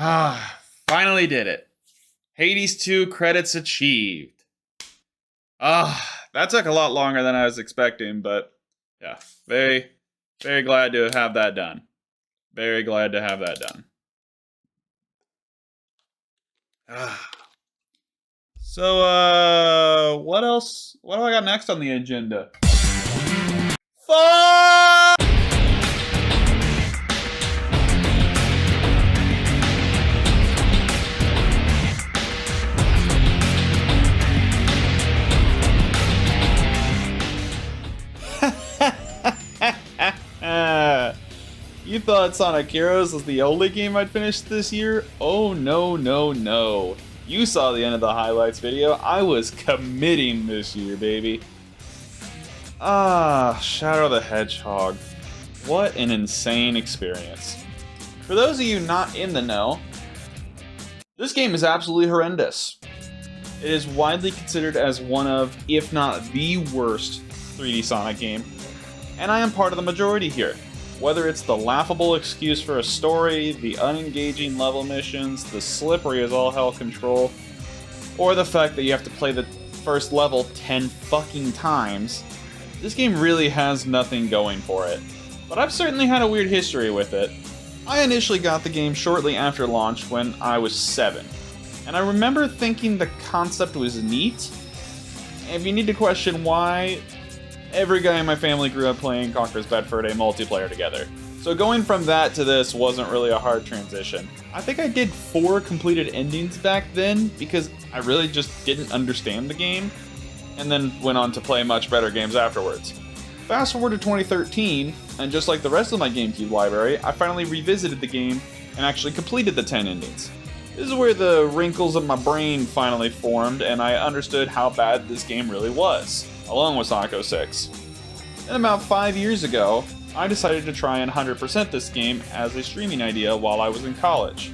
Finally did it. Hades 2 credits achieved. That took a lot longer than I was expecting, but yeah, very, very glad to have that done. Very glad to have that done. So, what else? What do I got next on the agenda? Fuck! You thought Sonic Heroes was the only game I'd finish this year? Oh no, no, no. You saw the end of the highlights video. I was committing this year, baby. Shadow the Hedgehog. What an insane experience. For those of you not in the know, this game is absolutely horrendous. It is widely considered as one of, if not the worst, 3D Sonic game. And I am part of the majority here. Whether it's the laughable excuse for a story, the unengaging level missions, the slippery as all hell control, or the fact that you have to play the first level 10 fucking times, this game really has nothing going for it. But I've certainly had a weird history with it. I initially got the game shortly after launch when I was 7, and I remember thinking the concept was neat. And if you need to question why, every guy in my family grew up playing Conker's Bad Fur Day multiplayer together. So going from that to this wasn't really a hard transition. I think I did 4 completed endings back then because I really just didn't understand the game, and then went on to play much better games afterwards. Fast forward to 2013, and just like the rest of my GameCube library, I finally revisited the game and actually completed the 10 endings. This is where the wrinkles of my brain finally formed and I understood how bad this game really was, along with Sonic 06. And about 5 years ago, I decided to try and 100% this game as a streaming idea while I was in college.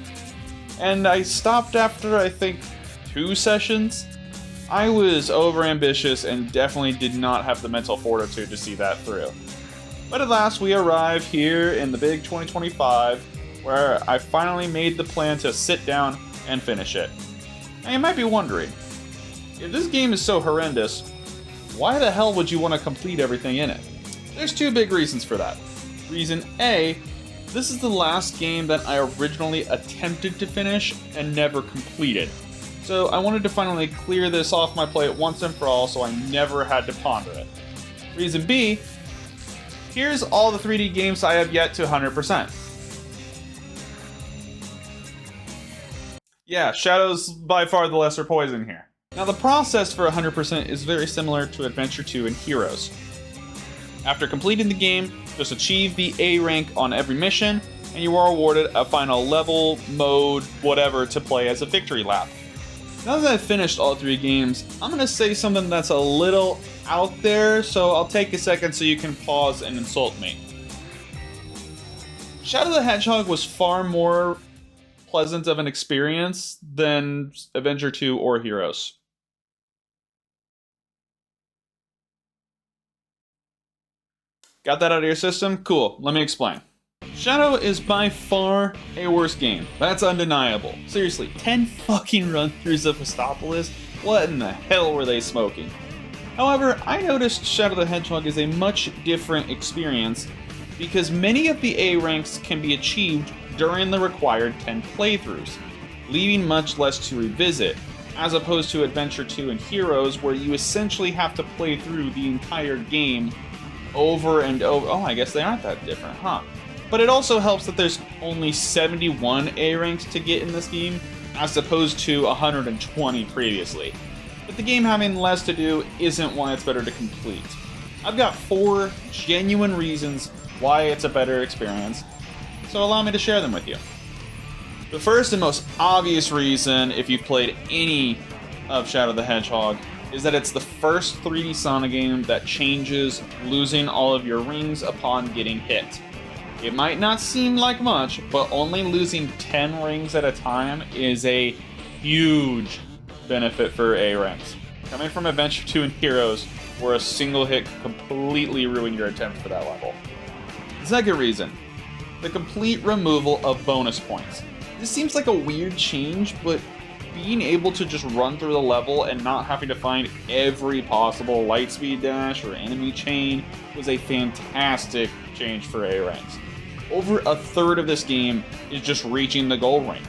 And I stopped after, I think, 2 sessions. I was overambitious and definitely did not have the mental fortitude to see that through. But at last we arrive here in the big 2025, where I finally made the plan to sit down and finish it. Now you might be wondering, if this game is so horrendous, why the hell would you want to complete everything in it? There's 2 big reasons for that. Reason A, this is the last game that I originally attempted to finish and never completed. So I wanted to finally clear this off my plate once and for all so I never had to ponder it. Reason B, here's all the 3D games I have yet to 100%. Yeah, Shadow's by far the lesser poison here. Now the process for 100% is very similar to Adventure 2 and Heroes. After completing the game, just achieve the A rank on every mission, and you are awarded a final level, mode, whatever to play as a victory lap. Now that I've finished all 3 games, I'm going to say something that's a little out there, so I'll take a second so you can pause and insult me. Shadow the Hedgehog was far more pleasant of an experience than Adventure 2 or Heroes. Got that out of your system? Cool, let me explain. Shadow is by far a worse game. That's undeniable. Seriously, 10 fucking run-throughs of Festopolis? What in the hell were they smoking? However, I noticed Shadow the Hedgehog is a much different experience because many of the A ranks can be achieved during the required 10 playthroughs, leaving much less to revisit, as opposed to Adventure 2 and Heroes where you essentially have to play through the entire game over and over. Oh, I guess they aren't that different, huh? But it also helps that there's only 71 A ranks to get in this game, as opposed to 120 previously. But the game having less to do isn't why it's better to complete. I've got 4 genuine reasons why it's a better experience, so allow me to share them with you. The first and most obvious reason, if you've played any of Shadow the Hedgehog, is that it's the first 3D Sonic game that changes losing all of your rings upon getting hit. It might not seem like much, but only losing 10 rings at a time is a huge benefit for A ranks. Coming from Adventure 2 and Heroes, where a single hit could completely ruin your attempt for that level. The second reason, the complete removal of bonus points. This seems like a weird change, but being able to just run through the level and not having to find every possible lightspeed dash or enemy chain was a fantastic change for A ranks. Over a third of this game is just reaching the gold ring,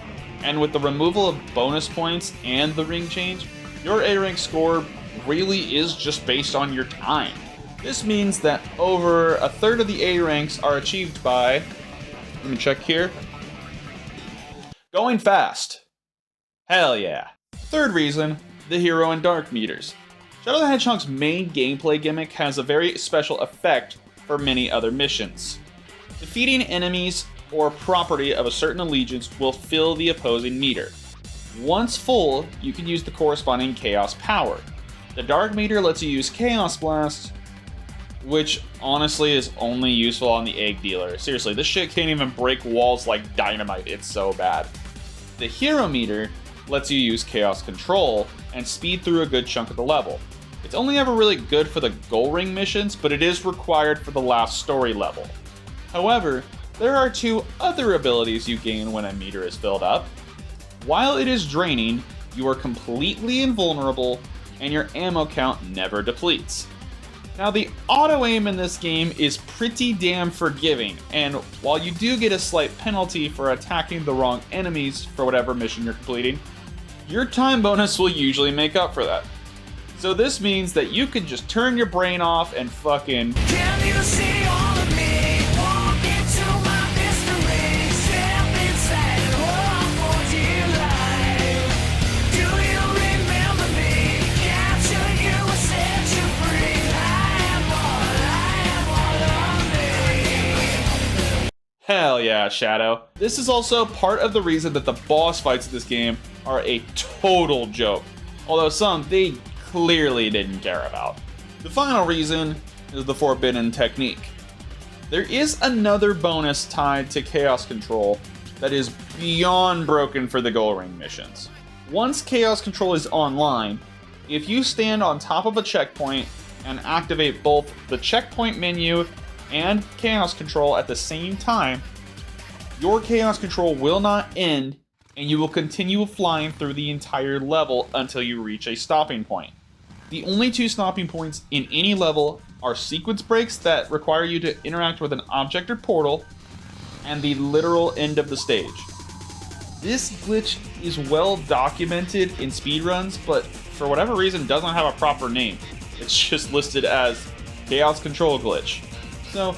and with the removal of bonus points and the ring change, your A rank score really is just based on your time. This means that over a third of the A ranks are achieved by, let me check here, going fast. Hell yeah. Third reason, the hero and dark meters. Shadow the Hedgehog's main gameplay gimmick has a very special effect for many other missions. Defeating enemies or property of a certain allegiance will fill the opposing meter. Once full, you can use the corresponding Chaos power. The dark meter lets you use Chaos Blast, which honestly is only useful on the egg dealer. Seriously, this shit can't even break walls like dynamite, it's so bad. The hero meter lets you use Chaos Control and speed through a good chunk of the level. It's only ever really good for the gold ring missions, but it is required for the last story level. However, there are two other abilities you gain when a meter is filled up. While it is draining, you are completely invulnerable and your ammo count never depletes. Now, the auto-aim in this game is pretty damn forgiving, and while you do get a slight penalty for attacking the wrong enemies for whatever mission you're completing, your time bonus will usually make up for that. So this means that you can just turn your brain off and fucking... Can you see all of me? Walk into my mystery. Step inside and walk for dear life. Do you remember me? Capture you and set you free. I am all of me. Hell yeah, Shadow. This is also part of the reason that the boss fights in this game are a total joke. Although some they clearly didn't care about. The final reason is the Forbidden Technique. There is another bonus tied to Chaos Control that is beyond broken for the Gold Ring missions. Once Chaos Control is online, if you stand on top of a checkpoint and activate both the checkpoint menu and Chaos Control at the same time, your Chaos Control will not end and you will continue flying through the entire level until you reach a stopping point. The only two stopping points in any level are sequence breaks that require you to interact with an object or portal, and the literal end of the stage. This glitch is well documented in speedruns, but for whatever reason doesn't have a proper name. It's just listed as Chaos Control Glitch. So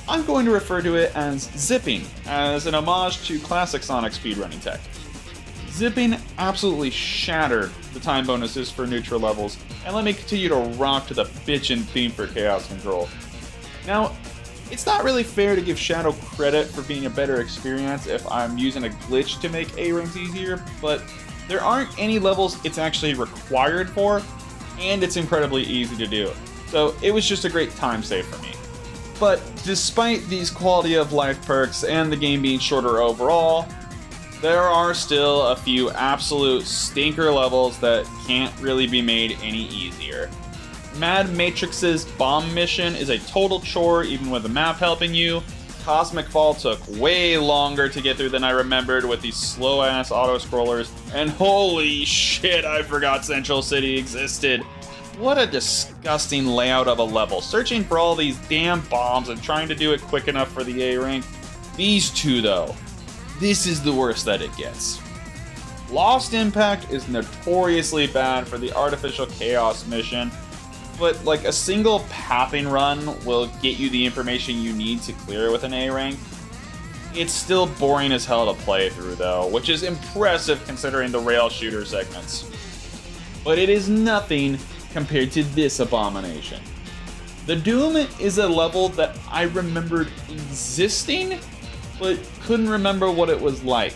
I'm going to refer to it as zipping, as an homage to classic Sonic speedrunning tech. Zipping absolutely shattered the time bonuses for neutral levels, and let me continue to rock to the bitchin' theme for Chaos Control. Now, it's not really fair to give Shadow credit for being a better experience if I'm using a glitch to make A ranks easier, but there aren't any levels it's actually required for, and it's incredibly easy to do. So it was just a great time save for me. But despite these quality of life perks and the game being shorter overall, there are still a few absolute stinker levels that can't really be made any easier. Mad Matrix's bomb mission is a total chore even with the map helping you. Cosmic Fall took way longer to get through than I remembered with these slow ass auto-scrollers. And holy shit, I forgot Central City existed. What a disgusting layout of a level. Searching for all these damn bombs and trying to do it quick enough for the A rank. These two though. This is the worst that it gets. Lost Impact is notoriously bad for the Artificial Chaos mission, but like a single pathing run will get you the information you need to clear with an A rank. It's still boring as hell to play through though, which is impressive considering the rail shooter segments. But it is nothing compared to this abomination. The Doom is a level that I remembered existing, but couldn't remember what it was like.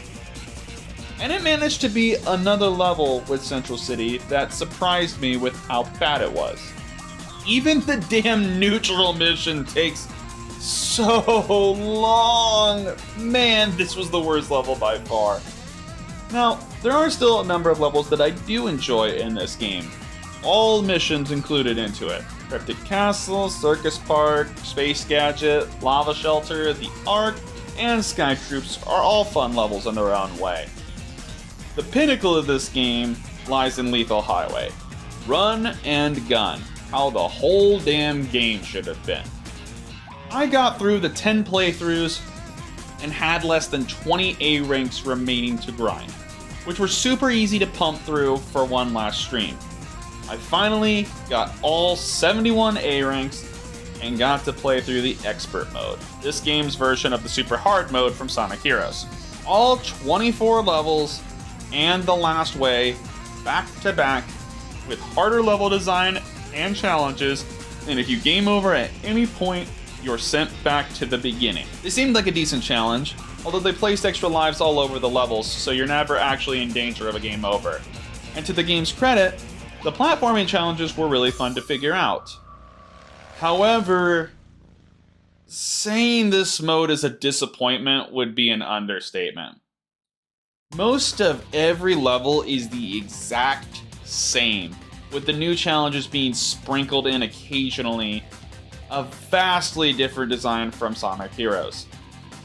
And it managed to be another level with Central City that surprised me with how bad it was. Even the damn neutral mission takes so long. Man, this was the worst level by far. Now, there are still a number of levels that I do enjoy in this game. All missions included into it. Cryptic Castle, Circus Park, Space Gadget, Lava Shelter, the Ark, and Sky Troops are all fun levels in their own way. The pinnacle of this game lies in Lethal Highway. Run and gun, how the whole damn game should have been. I got through the 10 playthroughs and had less than 20 A ranks remaining to grind, which were super easy to pump through for one last stream. I finally got all 71 A ranks and got to play through the Expert mode, this game's version of the super hard mode from Sonic Heroes. All 24 levels and The Last Way back to back with harder level design and challenges, and if you game over at any point, you're sent back to the beginning. They seemed like a decent challenge, although they placed extra lives all over the levels, so you're never actually in danger of a game over. And to the game's credit, the platforming challenges were really fun to figure out. However, saying this mode is a disappointment would be an understatement. Most of every level is the exact same, with the new challenges being sprinkled in occasionally, a vastly different design from Sonic Heroes.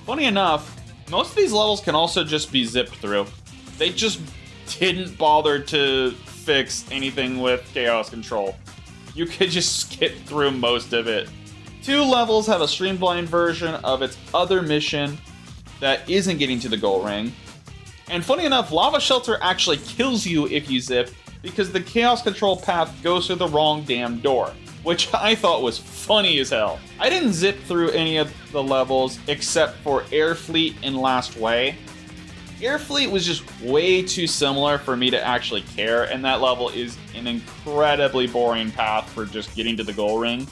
Funny enough, most of these levels can also just be zipped through. They just didn't bother to fix anything with Chaos Control. You could just skip through most of it. 2 levels have a streamlined version of its other mission that isn't getting to the goal ring. And funny enough, Lava Shelter actually kills you if you zip, because the Chaos Control path goes through the wrong damn door, which I thought was funny as hell. I didn't zip through any of the levels except for Air Fleet and Last Way. Air Fleet was just way too similar for me to actually care, and that level is an incredibly boring path for just getting to the goal ring.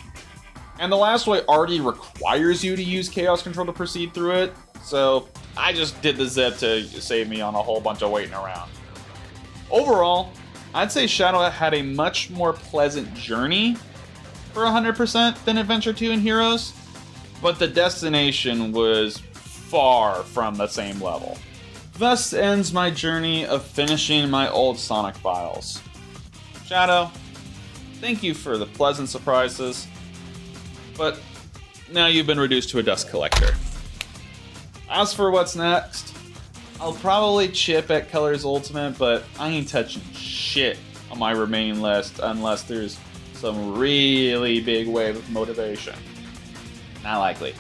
And the Last Way already requires you to use Chaos Control to proceed through it, so I just did the zip to save me on a whole bunch of waiting around. Overall, I'd say Shadow had a much more pleasant journey for 100% than Adventure 2 and Heroes, but the destination was far from the same level. Thus ends my journey of finishing my old Sonic files. Shadow, thank you for the pleasant surprises, but now you've been reduced to a dust collector. As for what's next, I'll probably chip at Colors Ultimate, but I ain't touching shit on my remaining list unless there's some really big wave of motivation. Not likely.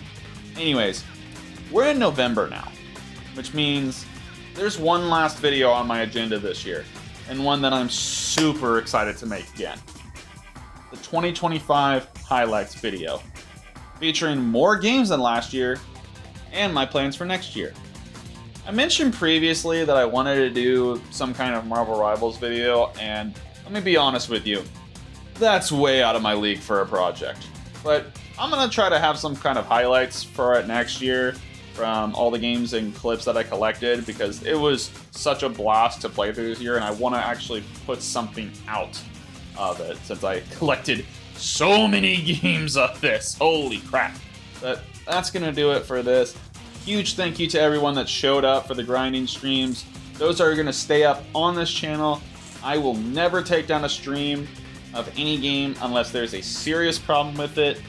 Anyways, we're in November now, which means there's one last video on my agenda this year, and one that I'm super excited to make again. The 2025 highlights video, featuring more games than last year, and my plans for next year. I mentioned previously that I wanted to do some kind of Marvel Rivals video, and let me be honest with you, that's way out of my league for a project. But I'm gonna try to have some kind of highlights for it next year from all the games and clips that I collected, because it was such a blast to play through this year, and I want to actually put something out of it since I collected so many games of this. Holy crap. But that's gonna do it for this. Huge thank you to everyone that showed up for the grinding streams. Those are gonna stay up on this channel. I will never take down a stream of any game unless there's a serious problem with it,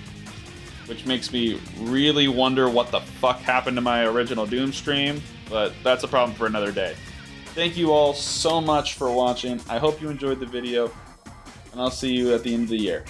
which makes me really wonder what the fuck happened to my original Doom stream, but that's a problem for another day. Thank you all so much for watching. I hope you enjoyed the video, and I'll see you at the end of the year.